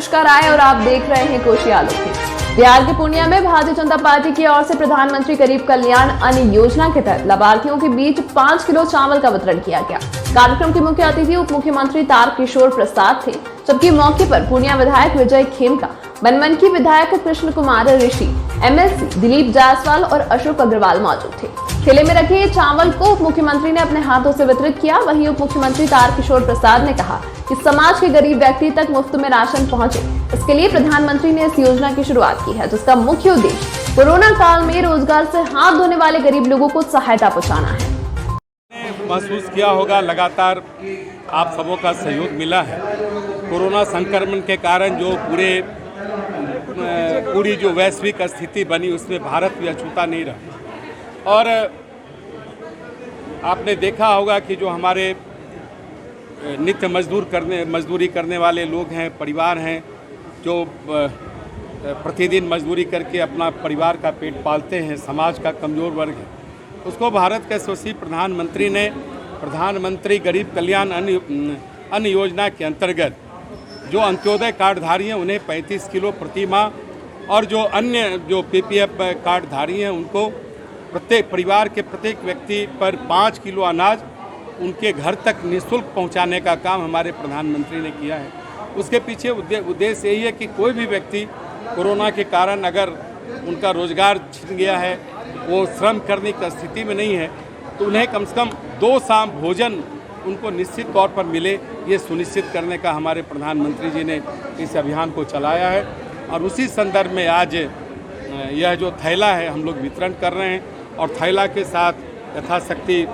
नमस्कार आए और आप देख रहे हैं कोशी आलोक न्यूज। बिहार के पूर्णिया में भारतीय जनता पार्टी की ओर से प्रधानमंत्री गरीब कल्याण अन्न योजना के तहत लाभार्थियों के बीच 5 किलो चावल का वितरण किया गया। कार्यक्रम के मुख्य अतिथि उप मुख्यमंत्री तारकिशोर प्रसाद थे, जबकि मौके पर पूर्णिया विधायक विजय खेमका, बनमनखी विधायक कृष्ण कुमार ऋषि, एमएलसी दिलीप जायसवाल और अशोक अग्रवाल मौजूद थे। ठेले में रखे चावल को उप मुख्यमंत्री ने अपने हाथों से वितरित किया। वहीं उप मुख्यमंत्री तारकिशोर प्रसाद ने कहा कि समाज के गरीब व्यक्ति तक मुफ्त में राशन पहुंचे, इसके लिए प्रधानमंत्री ने इस योजना की शुरुआत की है, जिसका मुख्य उद्देश्य कोरोना काल में रोजगार से हाथ धोने वाले गरीब लोगों को सहायता पहुंचाना है। महसूस किया होगा, लगातार आप सबों का सहयोग मिला है। कोरोना संक्रमण के कारण जो पूरी जो वैश्विक स्थिति बनी, उसमें भारत भी अछूता नहीं रहा। और आपने देखा होगा कि जो हमारे नित्य मजदूरी करने वाले लोग हैं, परिवार हैं, जो प्रतिदिन मजदूरी करके अपना परिवार का पेट पालते हैं, समाज का कमज़ोर वर्ग है, उसको भारत के यशस्वी प्रधानमंत्री ने प्रधानमंत्री गरीब कल्याण अन्न योजना के अंतर्गत जो अंत्योदय कार्डधारी हैं उन्हें 35 किलो प्रति माह, और जो अन्य जो पीपीएफ कार्डधारी हैं उनको प्रत्येक परिवार के प्रत्येक व्यक्ति पर 5 किलो अनाज उनके घर तक निःशुल्क पहुंचाने का काम हमारे प्रधानमंत्री ने किया है। उसके पीछे उद्देश्य यही है कि कोई भी व्यक्ति कोरोना के कारण अगर उनका रोजगार छिन गया है, वो श्रम करने की स्थिति में नहीं है, तो उन्हें कम से कम 2 शाम भोजन उनको निश्चित तौर पर मिले, ये सुनिश्चित करने का हमारे प्रधानमंत्री जी ने इस अभियान को चलाया है। और उसी संदर्भ में आज यह जो थैला है हम लोग वितरण कर रहे हैं, और थैला के साथ यथाशक्ति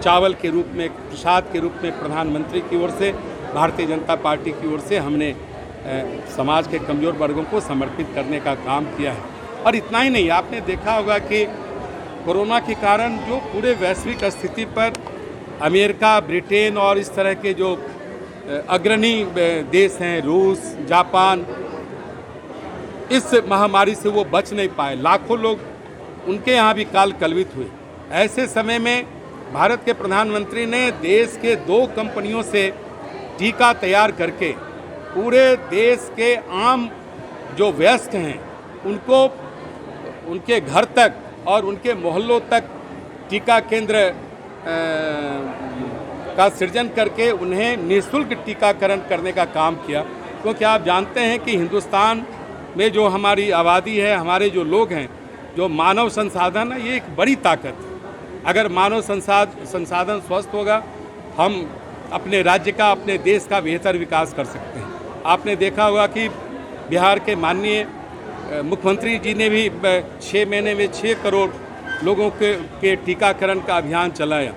चावल के रूप में, प्रसाद के रूप में प्रधानमंत्री की ओर से, भारतीय जनता पार्टी की ओर से हमने समाज के कमज़ोर वर्गों को समर्पित करने का काम किया है। और इतना ही नहीं, आपने देखा होगा कि कोरोना के कारण जो पूरे वैश्विक स्थिति पर अमेरिका, ब्रिटेन और इस तरह के जो अग्रणी देश हैं, रूस, जापान, इस महामारी से वो बच नहीं पाए। लाखों लोग उनके यहाँ भी काल कलवित हुए। ऐसे समय में भारत के प्रधानमंत्री ने देश के 2 कंपनियों से टीका तैयार करके पूरे देश के आम जो वयस्क हैं उनको उनके घर तक और उनके मोहल्लों तक टीका केंद्र का सृजन करके उन्हें निःशुल्क टीकाकरण करने का काम किया। क्योंकि आप जानते हैं कि हिंदुस्तान में जो हमारी आबादी है, हमारे जो लोग हैं, जो मानव संसाधन है, ये एक बड़ी ताकत है। अगर मानव संसाधन स्वस्थ होगा, हम अपने राज्य का, अपने देश का बेहतर विकास कर सकते हैं। आपने देखा होगा कि बिहार के माननीय मुख्यमंत्री जी ने भी 6 महीने में 6 करोड़ लोगों के टीकाकरण का अभियान चलाया।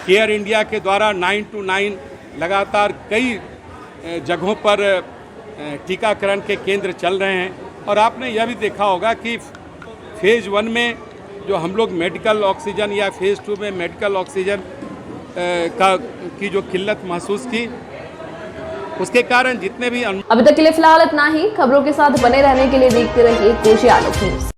केयर इंडिया के द्वारा 9 to 9 लगातार कई जगहों पर टीकाकरण के केंद्र चल रहे हैं। और आपने यह भी देखा होगा कि फेज़ 1 में जो हम लोग मेडिकल ऑक्सीजन या फेज़ 2 में मेडिकल ऑक्सीजन की जो किल्लत महसूस की, उसके कारण जितने भी अभी तक के लिए फिलहाल इतना ही। खबरों के साथ बने रहने के लिए देखते रहिए कोशी आलोक न्यूज।